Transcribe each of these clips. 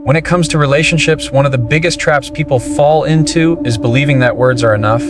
When it comes to relationships, one of the biggest traps people fall into is believing that words are enough.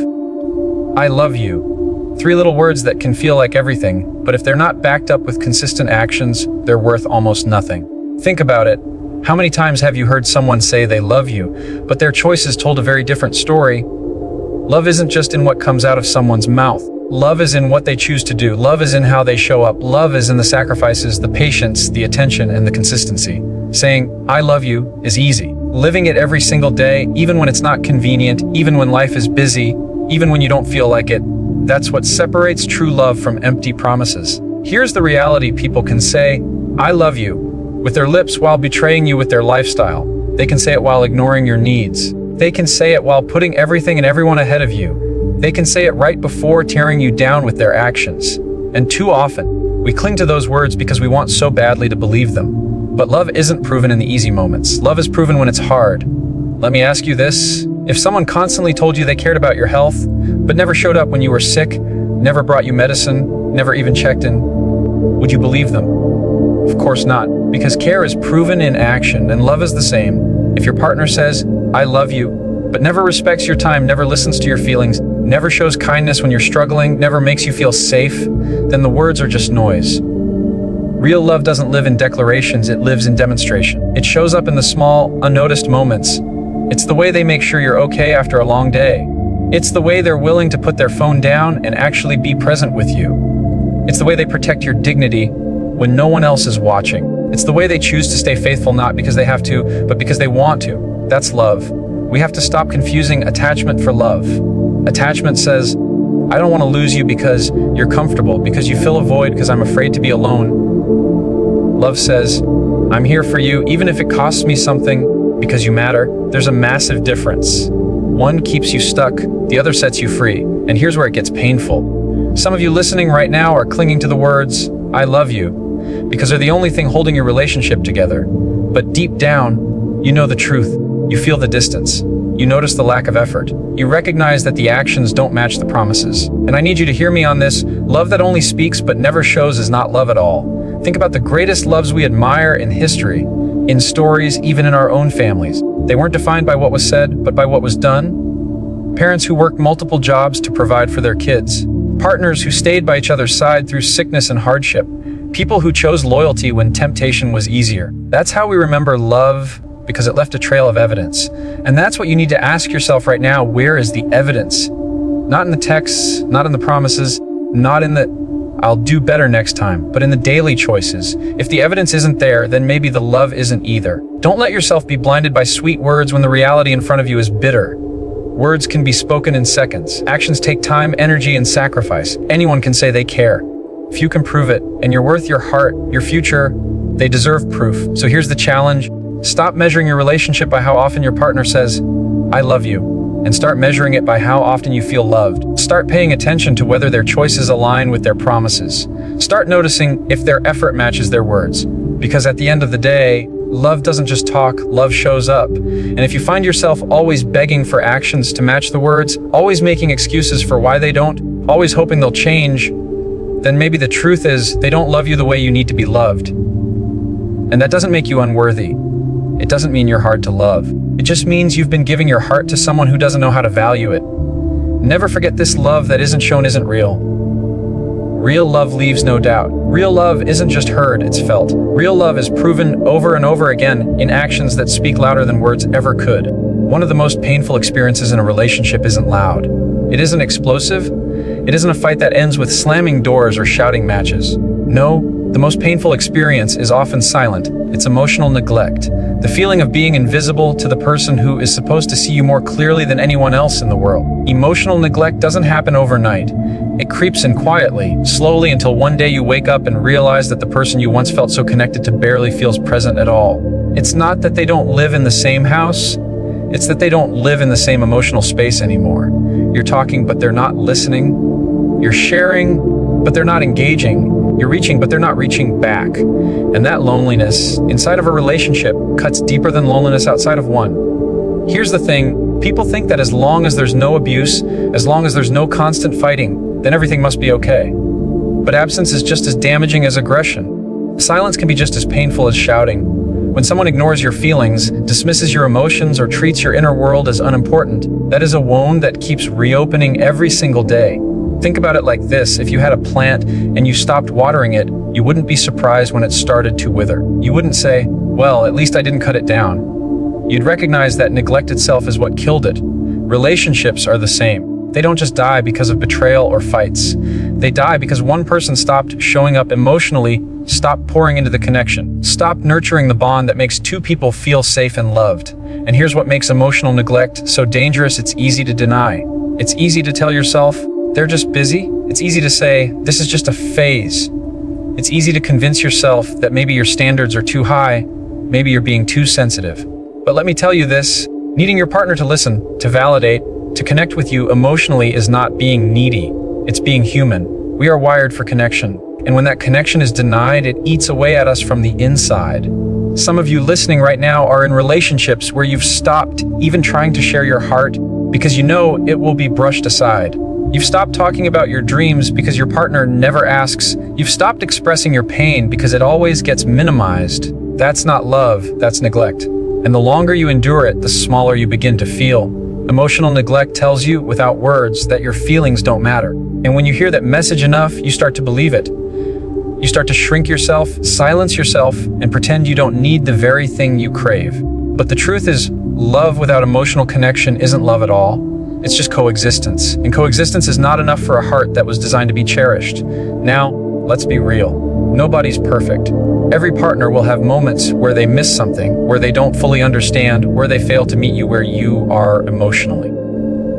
I love you. 3 little words that can feel like everything, but if they're not backed up with consistent actions, they're worth almost nothing. Think about it. How many times have you heard someone say they love you, but their choices told a very different story? Love isn't just in what comes out of someone's mouth. Love is in what they choose to do. Love is in how they show up. Love is in the sacrifices, the patience, the attention, and the consistency. Saying, I love you is easy. Living it every single day, even when it's not convenient, even when life is busy, even when you don't feel like it, that's what separates true love from empty promises. Here's the reality: people can say, I love you, with their lips while betraying you with their lifestyle. They can say it while ignoring your needs. They can say it while putting everything and everyone ahead of you. They can say it right before tearing you down with their actions. And too often, we cling to those words because we want so badly to believe them. But love isn't proven in the easy moments. Love is proven when it's hard. Let me ask you this. If someone constantly told you they cared about your health, but never showed up when you were sick, never brought you medicine, never even checked in, would you believe them? Of course not, because care is proven in action, and love is the same. If your partner says, I love you, but never respects your time, never listens to your feelings, never shows kindness when you're struggling, never makes you feel safe, then the words are just noise. Real love doesn't live in declarations, it lives in demonstration. It shows up in the small, unnoticed moments. It's the way they make sure you're okay after a long day. It's the way they're willing to put their phone down and actually be present with you. It's the way they protect your dignity when no one else is watching. It's the way they choose to stay faithful, not because they have to, but because they want to. That's love. We have to stop confusing attachment for love. Attachment says, I don't want to lose you because you're comfortable, because you fill a void, because I'm afraid to be alone. Love says, I'm here for you, even if it costs me something, because you matter. There's a massive difference. One keeps you stuck, the other sets you free. And here's where it gets painful. Some of you listening right now are clinging to the words, I love you, because they're the only thing holding your relationship together. But deep down, you know the truth. You feel the distance. You notice the lack of effort. You recognize that the actions don't match the promises. And I need you to hear me on this. Love that only speaks but never shows is not love at all. Think about the greatest loves we admire in history, in stories, even in our own families. They weren't defined by what was said, but by what was done. Parents who worked multiple jobs to provide for their kids. Partners who stayed by each other's side through sickness and hardship. People who chose loyalty when temptation was easier. That's how we remember love, because it left a trail of evidence. And that's what you need to ask yourself right now. Where is the evidence? Not in the texts, not in the promises, not in the I'll do better next time, but in the daily choices. If the evidence isn't there, then maybe the love isn't either. Don't let yourself be blinded by sweet words when the reality in front of you is bitter. Words can be spoken in seconds. Actions take time, energy, and sacrifice. Anyone can say they care. Few can prove it, and your worth, your heart, your future, they deserve proof. So here's the challenge. Stop measuring your relationship by how often your partner says, I love you, and start measuring it by how often you feel loved. Start paying attention to whether their choices align with their promises. Start noticing if their effort matches their words. Because at the end of the day, love doesn't just talk, love shows up. And if you find yourself always begging for actions to match the words, always making excuses for why they don't, always hoping they'll change, then maybe the truth is they don't love you the way you need to be loved. And that doesn't make you unworthy. It doesn't mean you're hard to love. It just means you've been giving your heart to someone who doesn't know how to value it. Never forget this: love that isn't shown isn't real. Real love leaves no doubt. Real love isn't just heard, it's felt. Real love is proven over and over again in actions that speak louder than words ever could. One of the most painful experiences in a relationship isn't loud. It isn't explosive. It isn't a fight that ends with slamming doors or shouting matches. No, the most painful experience is often silent. It's emotional neglect. The feeling of being invisible to the person who is supposed to see you more clearly than anyone else in the world. Emotional neglect doesn't happen overnight. It creeps in quietly, slowly, until one day you wake up and realize that the person you once felt so connected to barely feels present at all. It's not that they don't live in the same house. It's that they don't live in the same emotional space anymore. You're talking, but they're not listening. You're sharing, but they're not engaging. You're reaching, but they're not reaching back. And that loneliness inside of a relationship cuts deeper than loneliness outside of one. Here's the thing. People think that as long as there's no abuse, as long as there's no constant fighting, then everything must be okay. But absence is just as damaging as aggression. Silence can be just as painful as shouting. When someone ignores your feelings, dismisses your emotions, or treats your inner world as unimportant, that is a wound that keeps reopening every single day. Think about it like this: if you had a plant and you stopped watering it, you wouldn't be surprised when it started to wither. You wouldn't say, well, at least I didn't cut it down. You'd recognize that neglect itself is what killed it. Relationships are the same. They don't just die because of betrayal or fights. They die because one person stopped showing up emotionally, stopped pouring into the connection, stopped nurturing the bond that makes two people feel safe and loved. And here's what makes emotional neglect so dangerous: it's easy to deny. It's easy to tell yourself, they're just busy. It's easy to say, this is just a phase. It's easy to convince yourself that maybe your standards are too high, maybe you're being too sensitive. But let me tell you this, needing your partner to listen, to validate, to connect with you emotionally is not being needy. It's being human. We are wired for connection. And when that connection is denied, it eats away at us from the inside. Some of you listening right now are in relationships where you've stopped even trying to share your heart because you know it will be brushed aside. You've stopped talking about your dreams because your partner never asks. You've stopped expressing your pain because it always gets minimized. That's not love, that's neglect. And the longer you endure it, the smaller you begin to feel. Emotional neglect tells you, without words, that your feelings don't matter. And when you hear that message enough, you start to believe it. You start to shrink yourself, silence yourself, and pretend you don't need the very thing you crave. But the truth is, love without emotional connection isn't love at all. It's just coexistence. And coexistence is not enough for a heart that was designed to be cherished. Now, let's be real. Nobody's perfect. Every partner will have moments where they miss something, where they don't fully understand, where they fail to meet you where you are emotionally.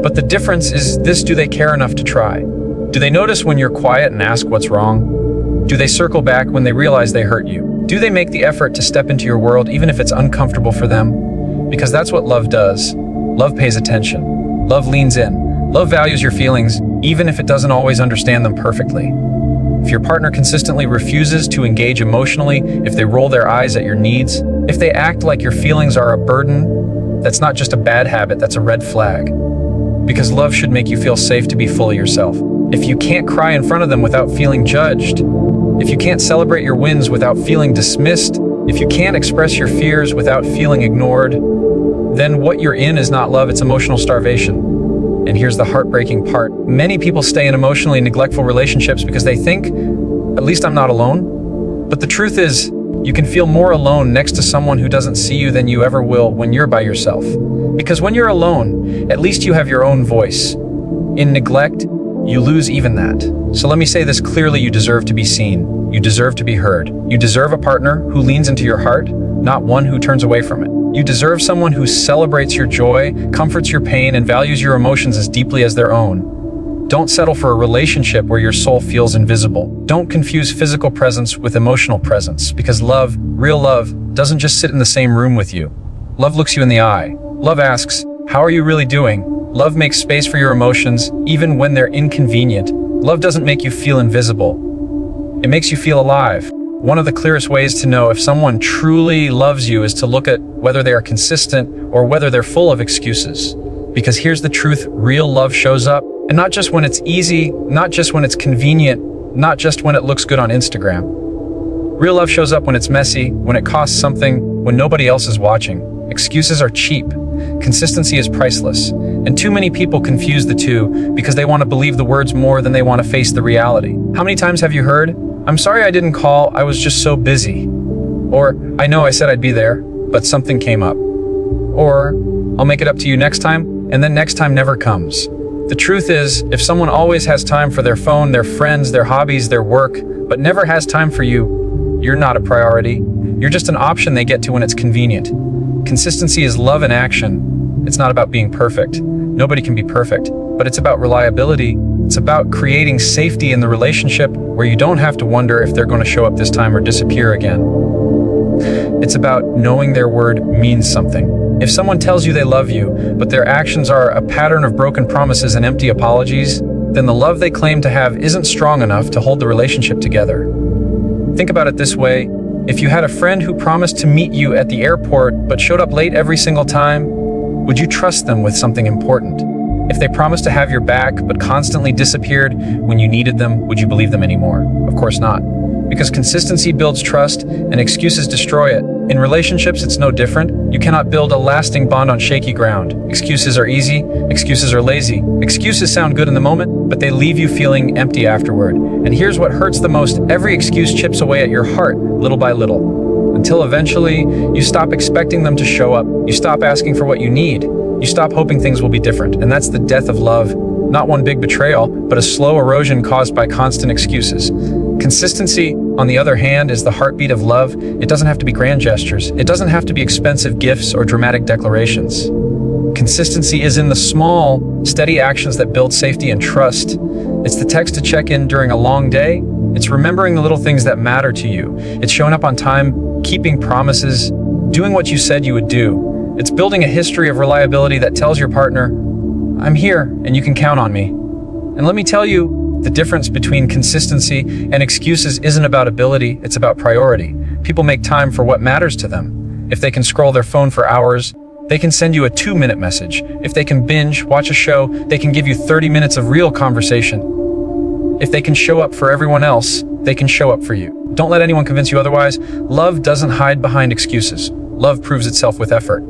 But the difference is this: do they care enough to try? Do they notice when you're quiet and ask what's wrong? Do they circle back when they realize they hurt you? Do they make the effort to step into your world even if it's uncomfortable for them? Because that's what love does. Love pays attention. Love leans in. Love values your feelings, even if it doesn't always understand them perfectly. If your partner consistently refuses to engage emotionally, if they roll their eyes at your needs, if they act like your feelings are a burden, that's not just a bad habit, that's a red flag. Because love should make you feel safe to be fully yourself. If you can't cry in front of them without feeling judged, if you can't celebrate your wins without feeling dismissed, if you can't express your fears without feeling ignored, then what you're in is not love, it's emotional starvation. And here's the heartbreaking part. Many people stay in emotionally neglectful relationships because they think, at least I'm not alone. But the truth is, you can feel more alone next to someone who doesn't see you than you ever will when you're by yourself. Because when you're alone, at least you have your own voice. In neglect, you lose even that. So let me say this clearly: you deserve to be seen. You deserve to be heard. You deserve a partner who leans into your heart, not one who turns away from it. You deserve someone who celebrates your joy, comforts your pain, and values your emotions as deeply as their own. Don't settle for a relationship where your soul feels invisible. Don't confuse physical presence with emotional presence, because love, real love, doesn't just sit in the same room with you. Love looks you in the eye. Love asks, how are you really doing? Love makes space for your emotions, even when they're inconvenient. Love doesn't make you feel invisible. It makes you feel alive. One of the clearest ways to know if someone truly loves you is to look at whether they are consistent or whether they're full of excuses. Because here's the truth: real love shows up, and not just when it's easy, not just when it's convenient, not just when it looks good on Instagram. Real love shows up when it's messy, when it costs something, when nobody else is watching. Excuses are cheap. Consistency is priceless. And too many people confuse the two because they want to believe the words more than they want to face the reality. How many times have you heard, "I'm sorry I didn't call, I was just so busy"? Or, "I know I said I'd be there, but something came up." Or, "I'll make it up to you next time," and then next time never comes. The truth is, if someone always has time for their phone, their friends, their hobbies, their work, but never has time for you, you're not a priority. You're just an option they get to when it's convenient. Consistency is love in action. It's not about being perfect. Nobody can be perfect, but it's about reliability. It's about creating safety in the relationship where you don't have to wonder if they're going to show up this time or disappear again. It's about knowing their word means something. If someone tells you they love you, but their actions are a pattern of broken promises and empty apologies, then the love they claim to have isn't strong enough to hold the relationship together. Think about it this way: if you had a friend who promised to meet you at the airport but showed up late every single time, would you trust them with something important? If they promised to have your back but constantly disappeared when you needed them, would you believe them anymore? Of course not. because consistency builds trust and excuses destroy it. In relationships, it's no different. You cannot build a lasting bond on shaky ground. Excuses are easy, excuses are lazy. Excuses sound good in the moment, but they leave you feeling empty afterward. And here's what hurts the most: every excuse chips away at your heart, little by little, until eventually you stop expecting them to show up. You stop asking for what you need. You stop hoping things will be different. And that's the death of love. Not one big betrayal, but a slow erosion caused by constant excuses. Consistency, on the other hand, is the heartbeat of love. It doesn't have to be grand gestures. It doesn't have to be expensive gifts or dramatic declarations. Consistency is in the small, steady actions that build safety and trust. It's the text to check in during a long day. It's remembering the little things that matter to you. It's showing up on time, keeping promises, doing what you said you would do. It's building a history of reliability that tells your partner, I'm here and you can count on me. And let me tell you, the difference between consistency and excuses isn't about ability, it's about priority. People make time for what matters to them. If they can scroll their phone for hours, they can send you a 2-minute message. If they can binge, watch a show, they can give you 30 minutes of real conversation. If they can show up for everyone else, they can show up for you. Don't let anyone convince you otherwise. Love doesn't hide behind excuses. Love proves itself with effort.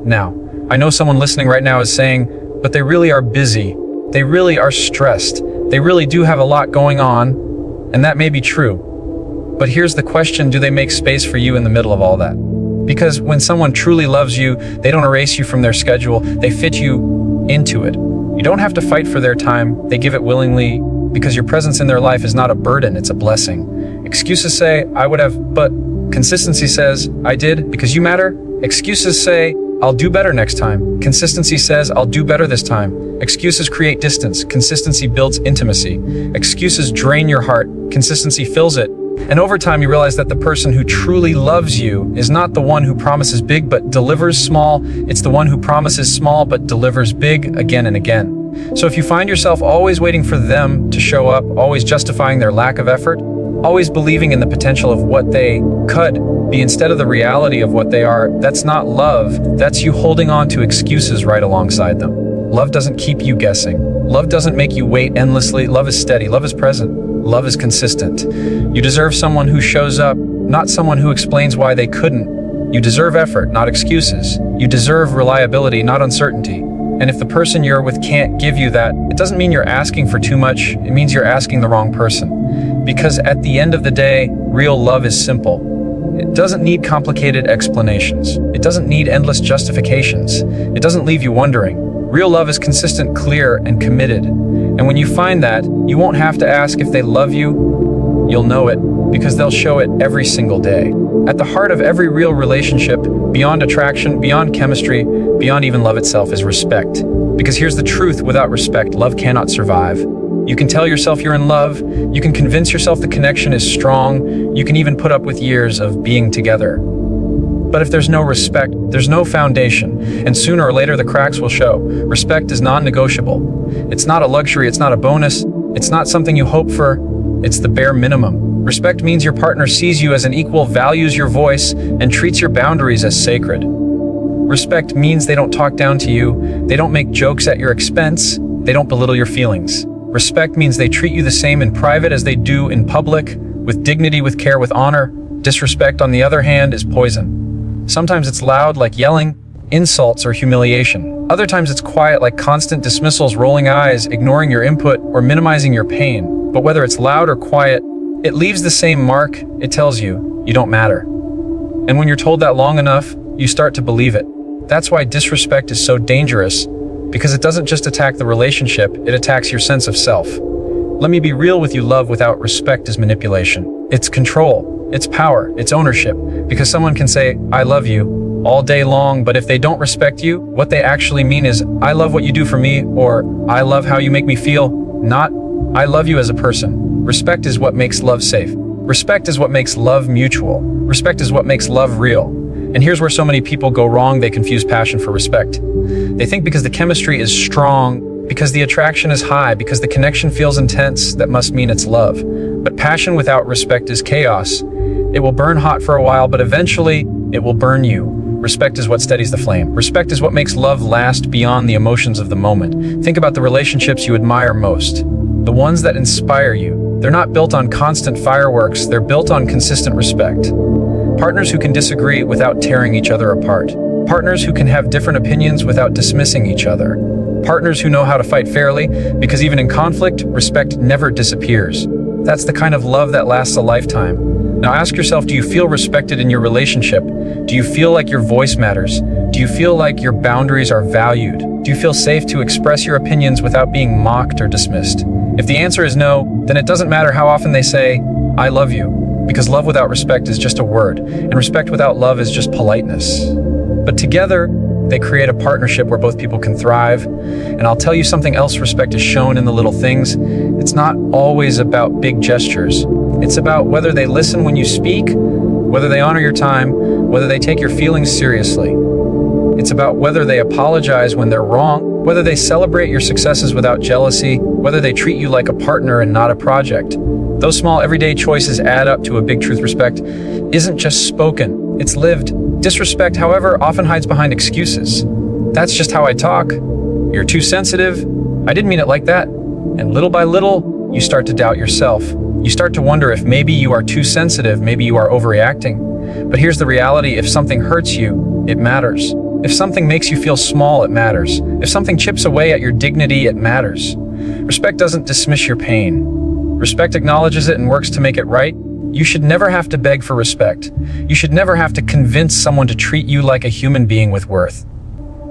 Now, I know someone listening right now is saying, but they really are busy. They really are stressed. They really do have a lot going on, and that may be true. But here's the question: do they make space for you in the middle of all that? Because when someone truly loves you, they don't erase you from their schedule, they fit you into it. You don't have to fight for their time, they give it willingly, because your presence in their life is not a burden, it's a blessing. Excuses say, I would have, but consistency says, I did, because you matter. Excuses say, I'll do better next time. Consistency says, I'll do better this time. Excuses create distance. Consistency builds intimacy. Excuses drain your heart. Consistency fills it. And over time, you realize that the person who truly loves you is not the one who promises big but delivers small. It's the one who promises small but delivers big again and again. So if you find yourself always waiting for them to show up, always justifying their lack of effort, always believing in the potential of what they could be instead of the reality of what they are, that's not love. That's you holding on to excuses right alongside them. Love doesn't keep you guessing. Love doesn't make you wait endlessly. Love is steady. Love is present. Love is consistent. You deserve someone who shows up, not someone who explains why they couldn't. You deserve effort, not excuses. You deserve reliability, not uncertainty. And if the person you're with can't give you that, it doesn't mean you're asking for too much. It means you're asking the wrong person. Because at the end of the day, real love is simple. It doesn't need complicated explanations. It doesn't need endless justifications. It doesn't leave you wondering. Real love is consistent, clear, and committed. And when you find that, you won't have to ask if they love you. You'll know it, because they'll show it every single day. At the heart of every real relationship, beyond attraction, beyond chemistry, beyond even love itself, is respect. Because here's the truth: without respect, love cannot survive. You can tell yourself you're in love, you can convince yourself the connection is strong, you can even put up with years of being together. But if there's no respect, there's no foundation, and sooner or later the cracks will show. Respect is non-negotiable. It's not a luxury, it's not a bonus, it's not something you hope for, it's the bare minimum. Respect means your partner sees you as an equal, values your voice, and treats your boundaries as sacred. Respect means they don't talk down to you, they don't make jokes at your expense, they don't belittle your feelings. Respect means they treat you the same in private as they do in public, with dignity, with care, with honor. Disrespect, on the other hand, is poison. Sometimes it's loud, like yelling, insults, or humiliation. Other times it's quiet, like constant dismissals, rolling eyes, ignoring your input, or minimizing your pain. But whether it's loud or quiet, it leaves the same mark. It tells you, you don't matter. And when you're told that long enough, you start to believe it. That's why disrespect is so dangerous, because it doesn't just attack the relationship, it attacks your sense of self. Let me be real with you: love without respect is manipulation. It's control, it's power, it's ownership. Because someone can say, I love you, all day long, but if they don't respect you, what they actually mean is, I love what you do for me, or I love how you make me feel, not, I love you as a person. Respect is what makes love safe. Respect is what makes love mutual. Respect is what makes love real. And here's where so many people go wrong: they confuse passion for respect. They think because the chemistry is strong, because the attraction is high, because the connection feels intense, that must mean it's love. But passion without respect is chaos. It will burn hot for a while, but eventually it will burn you. Respect is what steadies the flame. Respect is what makes love last beyond the emotions of the moment. Think about the relationships you admire most, the ones that inspire you, They're not built on constant fireworks, they're built on consistent respect. Partners who can disagree without tearing each other apart. Partners who can have different opinions without dismissing each other. Partners who know how to fight fairly, because even in conflict, respect never disappears. That's the kind of love that lasts a lifetime. Now ask yourself, do you feel respected in your relationship? Do you feel like your voice matters? Do you feel like your boundaries are valued? Do you feel safe to express your opinions without being mocked or dismissed? If the answer is no, then it doesn't matter how often they say, "I love you," because love without respect is just a word, and respect without love is just politeness. But together, they create a partnership where both people can thrive. And I'll tell you something else: respect is shown in the little things. It's not always about big gestures. It's about whether they listen when you speak, whether they honor your time, whether they take your feelings seriously. It's about whether they apologize when they're wrong, whether they celebrate your successes without jealousy, whether they treat you like a partner and not a project. Those small everyday choices add up to a big truth. Respect isn't just spoken, it's lived. Disrespect, however, often hides behind excuses. "That's just how I talk." "You're too sensitive." "I didn't mean it like that." And little by little, you start to doubt yourself. You start to wonder if maybe you are too sensitive, maybe you are overreacting. But here's the reality: if something hurts you, it matters. If something makes you feel small, it matters. If something chips away at your dignity, it matters. Respect doesn't dismiss your pain. Respect acknowledges it and works to make it right. You should never have to beg for respect. You should never have to convince someone to treat you like a human being with worth.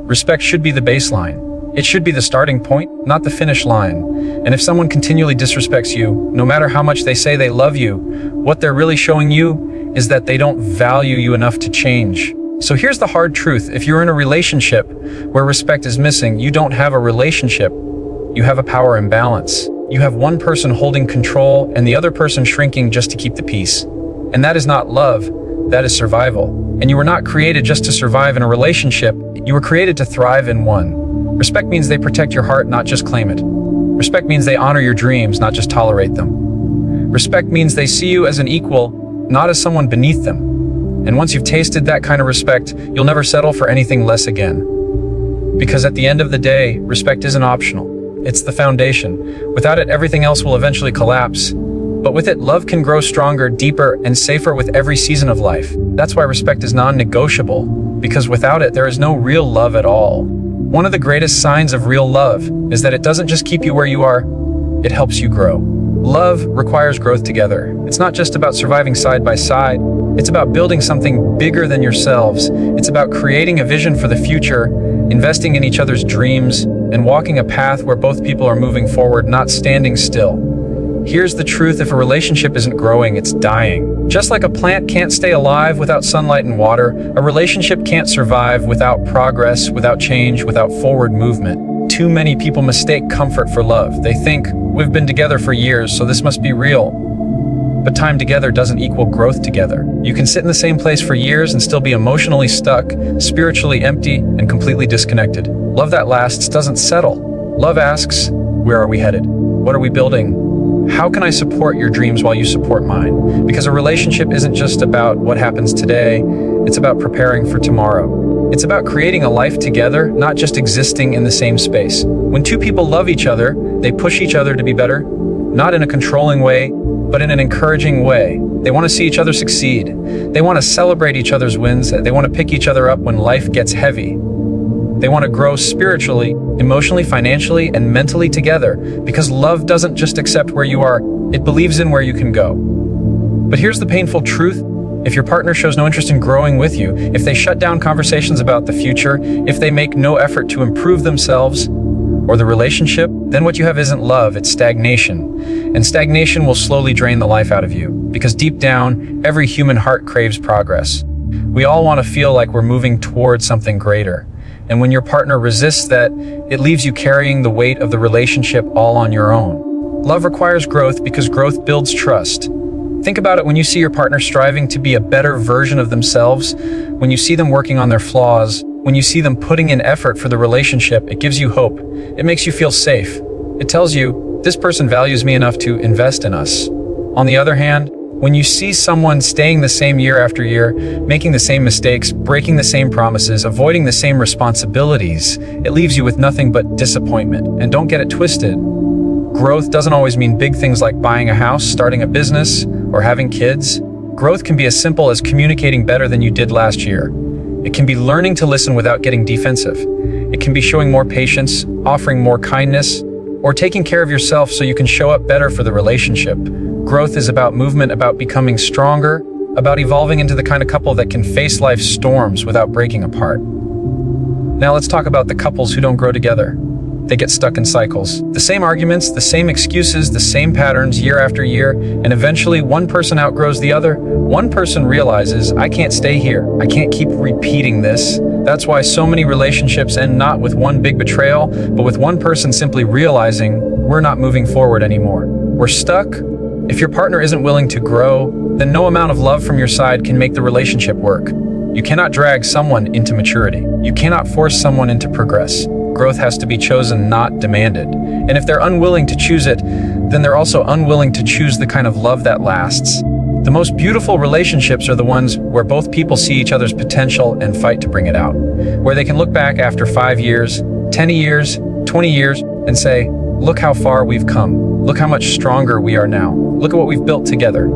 Respect should be the baseline. It should be the starting point, not the finish line. And if someone continually disrespects you, no matter how much they say they love you, what they're really showing you is that they don't value you enough to change. So here's the hard truth: if you're in a relationship where respect is missing, you don't have a relationship. You have a power imbalance. You have one person holding control and the other person shrinking just to keep the peace. And that is not love, that is survival. And you were not created just to survive in a relationship, you were created to thrive in one. Respect means they protect your heart, not just claim it. Respect means they honor your dreams, not just tolerate them. Respect means they see you as an equal, not as someone beneath them. And once you've tasted that kind of respect, you'll never settle for anything less again. Because at the end of the day, respect isn't optional. It's the foundation. Without it, everything else will eventually collapse. But with it, love can grow stronger, deeper, and safer with every season of life. That's why respect is non-negotiable, because without it, there is no real love at all. One of the greatest signs of real love is that it doesn't just keep you where you are, it helps you grow. Love requires growth together. It's not just about surviving side by side. It's about building something bigger than yourselves. It's about creating a vision for the future, investing in each other's dreams, and walking a path where both people are moving forward, not standing still. Here's the truth: if a relationship isn't growing, it's dying. Just like a plant can't stay alive without sunlight and water, a relationship can't survive without progress, without change, without forward movement. Too many people mistake comfort for love. They think, we've been together for years, so this must be real. But time together doesn't equal growth together. You can sit in the same place for years and still be emotionally stuck, spiritually empty, and completely disconnected. Love that lasts doesn't settle. Love asks, where are we headed? What are we building? How can I support your dreams while you support mine? Because a relationship isn't just about what happens today, it's about preparing for tomorrow. It's about creating a life together, not just existing in the same space. When two people love each other, they push each other to be better, not in a controlling way, but in an encouraging way. They want to see each other succeed. They want to celebrate each other's wins. They want to pick each other up when life gets heavy. They want to grow spiritually, emotionally, financially, and mentally together, because love doesn't just accept where you are, it believes in where you can go. But here's the painful truth: if your partner shows no interest in growing with you, if they shut down conversations about the future, if they make no effort to improve themselves or the relationship, then what you have isn't love, it's stagnation. And stagnation will slowly drain the life out of you, because deep down, every human heart craves progress. We all want to feel like we're moving towards something greater. And when your partner resists that, it leaves you carrying the weight of the relationship all on your own. Love requires growth because growth builds trust. Think about it: when you see your partner striving to be a better version of themselves, when you see them working on their flaws, when you see them putting in effort for the relationship, it gives you hope. It makes you feel safe. It tells you, this person values me enough to invest in us. On the other hand, when you see someone staying the same year after year, making the same mistakes, breaking the same promises, avoiding the same responsibilities, it leaves you with nothing but disappointment. And don't get it twisted. Growth doesn't always mean big things like buying a house, starting a business, or having kids. Growth can be as simple as communicating better than you did last year. It can be learning to listen without getting defensive. It can be showing more patience, offering more kindness, or taking care of yourself so you can show up better for the relationship. Growth is about movement, about becoming stronger, about evolving into the kind of couple that can face life's storms without breaking apart. Now let's talk about the couples who don't grow together. They get stuck in cycles. The same arguments, the same excuses, the same patterns year after year, and eventually one person outgrows the other. One person realizes, I can't stay here. I can't keep repeating this. That's why so many relationships end not with one big betrayal, but with one person simply realizing, we're not moving forward anymore. We're stuck. If your partner isn't willing to grow, then no amount of love from your side can make the relationship work. You cannot drag someone into maturity. You cannot force someone into progress. Growth has to be chosen, not demanded. And if they're unwilling to choose it, then they're also unwilling to choose the kind of love that lasts. The most beautiful relationships are the ones where both people see each other's potential and fight to bring it out. Where they can look back after 5 years, 10 years, 20 years, and say, look how far we've come. Look how much stronger we are now. Look at what we've built together.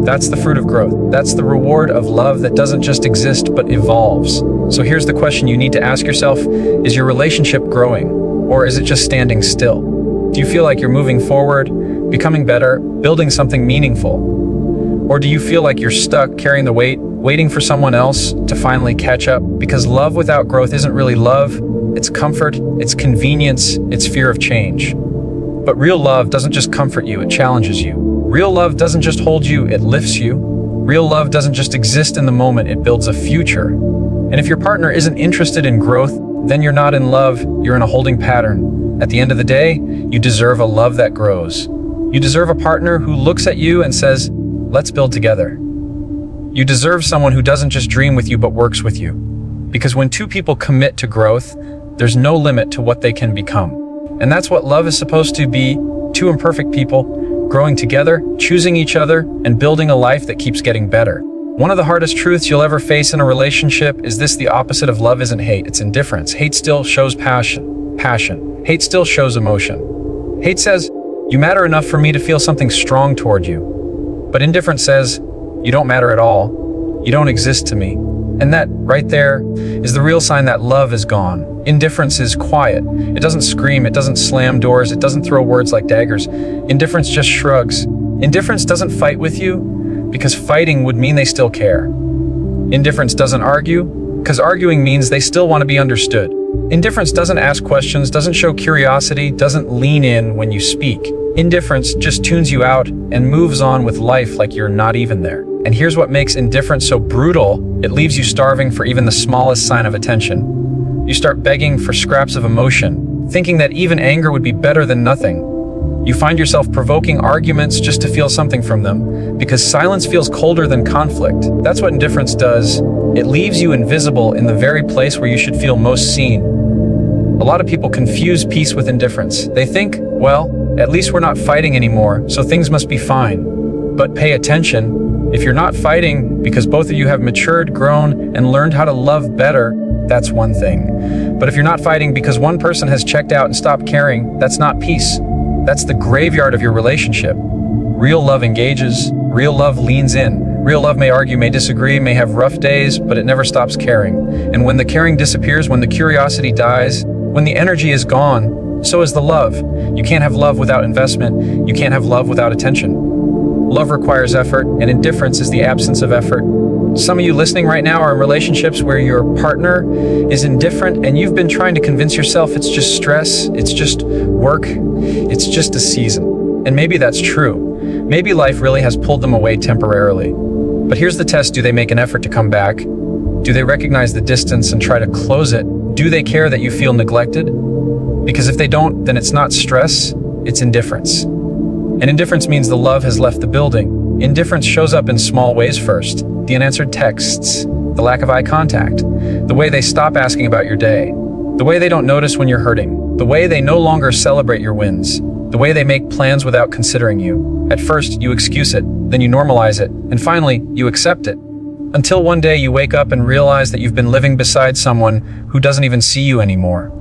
That's the fruit of growth. That's the reward of love that doesn't just exist, but evolves. So here's the question you need to ask yourself. Is your relationship growing, or is it just standing still? Do you feel like you're moving forward, becoming better, building something meaningful? Or do you feel like you're stuck carrying the weight, waiting for someone else to finally catch up? Because love without growth isn't really love. It's comfort, it's convenience, it's fear of change. But real love doesn't just comfort you, it challenges you. Real love doesn't just hold you, it lifts you. Real love doesn't just exist in the moment, it builds a future. And if your partner isn't interested in growth, then you're not in love, you're in a holding pattern. At the end of the day, you deserve a love that grows. You deserve a partner who looks at you and says, let's build together. You deserve someone who doesn't just dream with you but works with you. Because when two people commit to growth, there's no limit to what they can become. And that's what love is supposed to be, two imperfect people growing together, choosing each other, and building a life that keeps getting better. One of the hardest truths you'll ever face in a relationship is this: the opposite of love isn't hate, it's indifference. Hate still shows passion. Hate still shows emotion. Hate says, you matter enough for me to feel something strong toward you. But indifference says, you don't matter at all. You don't exist to me. And that, right there, is the real sign that love is gone. Indifference is quiet. It doesn't scream, it doesn't slam doors, it doesn't throw words like daggers. Indifference just shrugs. Indifference doesn't fight with you, because fighting would mean they still care. Indifference doesn't argue, because arguing means they still want to be understood. Indifference doesn't ask questions, doesn't show curiosity, doesn't lean in when you speak. Indifference just tunes you out and moves on with life like you're not even there. And here's what makes indifference so brutal: it leaves you starving for even the smallest sign of attention. You start begging for scraps of emotion, thinking that even anger would be better than nothing. You find yourself provoking arguments just to feel something from them, because silence feels colder than conflict. That's what indifference does. It leaves you invisible in the very place where you should feel most seen. A lot of people confuse peace with indifference. They think, well, at least we're not fighting anymore, so things must be fine. But pay attention. If you're not fighting because both of you have matured, grown, and learned how to love better, that's one thing. But if you're not fighting because one person has checked out and stopped caring, that's not peace. That's the graveyard of your relationship. Real love engages. Real love leans in. Real love may argue, may disagree, may have rough days, but it never stops caring. And when the caring disappears, when the curiosity dies, when the energy is gone, so is the love. You can't have love without investment. You can't have love without attention. Love requires effort, and indifference is the absence of effort. Some of you listening right now are in relationships where your partner is indifferent and you've been trying to convince yourself it's just stress, it's just work, it's just a season. And maybe that's true. Maybe life really has pulled them away temporarily. But here's the test: do they make an effort to come back? Do they recognize the distance and try to close it? Do they care that you feel neglected? Because if they don't, then it's not stress, it's indifference. And indifference means the love has left the building. Indifference shows up in small ways first: the unanswered texts, the lack of eye contact, the way they stop asking about your day, the way they don't notice when you're hurting, the way they no longer celebrate your wins, the way they make plans without considering you. At first, you excuse it, then you normalize it, and finally, you accept it. Until one day you wake up and realize that you've been living beside someone who doesn't even see you anymore.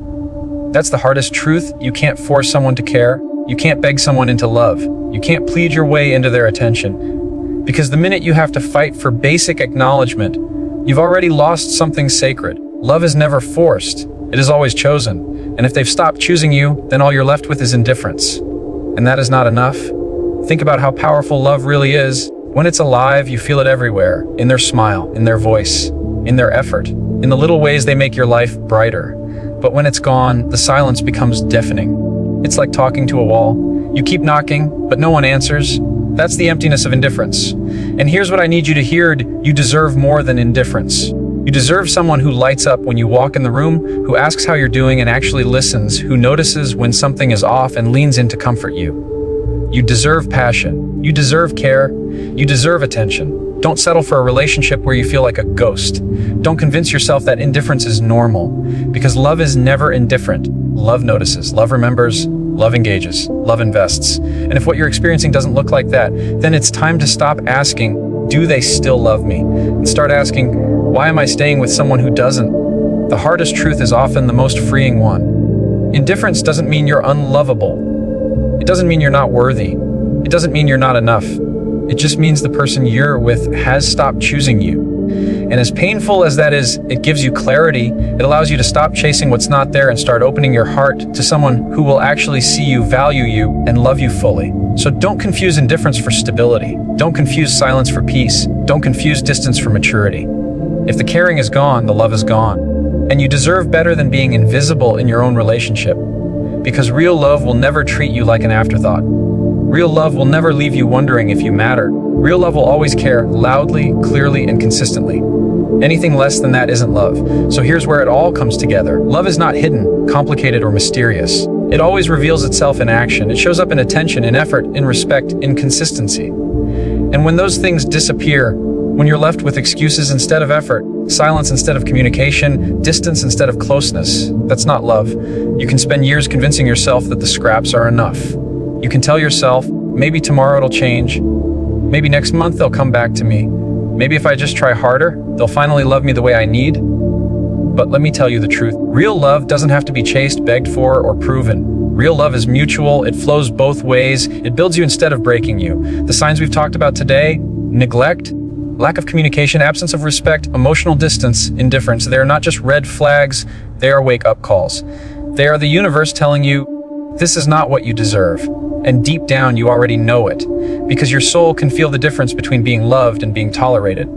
That's the hardest truth. You can't force someone to care. You can't beg someone into love. You can't plead your way into their attention. Because the minute you have to fight for basic acknowledgement, you've already lost something sacred. Love is never forced. It is always chosen. And if they've stopped choosing you, then all you're left with is indifference. And that is not enough. Think about how powerful love really is. When it's alive, you feel it everywhere, in their smile, in their voice, in their effort, in the little ways they make your life brighter. But when it's gone, the silence becomes deafening. It's like talking to a wall. You keep knocking, but no one answers. That's the emptiness of indifference. And here's what I need you to hear. You deserve more than indifference. You deserve someone who lights up when you walk in the room, who asks how you're doing and actually listens, who notices when something is off and leans in to comfort you. You deserve passion. You deserve care. You deserve attention. Don't settle for a relationship where you feel like a ghost. Don't convince yourself that indifference is normal, because love is never indifferent. Love notices, love remembers, love engages, love invests. And if what you're experiencing doesn't look like that, then it's time to stop asking, do they still love me? And start asking, why am I staying with someone who doesn't? The hardest truth is often the most freeing one. Indifference doesn't mean you're unlovable. It doesn't mean you're not worthy. It doesn't mean you're not enough. It just means the person you're with has stopped choosing you. And as painful as that is, it gives you clarity. It allows you to stop chasing what's not there and start opening your heart to someone who will actually see you, value you, and love you fully. So don't confuse indifference for stability. Don't confuse silence for peace. Don't confuse distance for maturity. If the caring is gone, the love is gone. And you deserve better than being invisible in your own relationship. Because real love will never treat you like an afterthought. Real love will never leave you wondering if you matter. Real love will always care loudly, clearly, and consistently. Anything less than that isn't love. So here's where it all comes together. Love is not hidden, complicated, or mysterious. It always reveals itself in action. It shows up in attention, in effort, in respect, in consistency. And when those things disappear, when you're left with excuses instead of effort, silence instead of communication, distance instead of closeness, that's not love. You can spend years convincing yourself that the scraps are enough. You can tell yourself, maybe tomorrow it'll change. Maybe next month they'll come back to me. Maybe if I just try harder, they'll finally love me the way I need. But let me tell you the truth. Real love doesn't have to be chased, begged for, or proven. Real love is mutual. It flows both ways. It builds you instead of breaking you. The signs we've talked about today, neglect, lack of communication, absence of respect, emotional distance, indifference, they are not just red flags, they are wake-up calls. They are the universe telling you, this is not what you deserve. And deep down, you already know it, because your soul can feel the difference between being loved and being tolerated.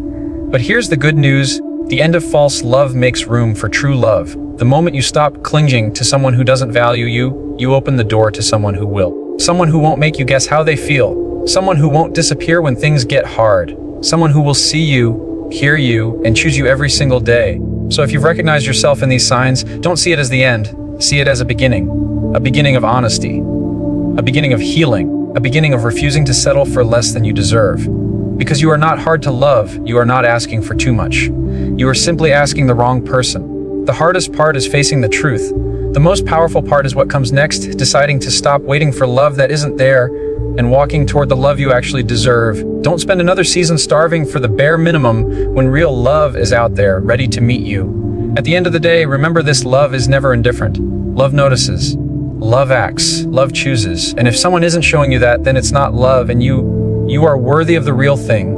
But here's the good news. The end of false love makes room for true love. The moment you stop clinging to someone who doesn't value you, you open the door to someone who will. Someone who won't make you guess how they feel. Someone who won't disappear when things get hard. Someone who will see you, hear you, and choose you every single day. So if you've recognized yourself in these signs, don't see it as the end. See it as a beginning of honesty, a beginning of healing, a beginning of refusing to settle for less than you deserve. Because you are not hard to love, you are not asking for too much. You are simply asking the wrong person. The hardest part is facing the truth. The most powerful part is what comes next, deciding to stop waiting for love that isn't there and walking toward the love you actually deserve. Don't spend another season starving for the bare minimum when real love is out there, ready to meet you. At the end of the day, remember this: love is never indifferent. Love notices. Love acts. Love chooses. And if someone isn't showing you that, then it's not love, and you are worthy of the real thing.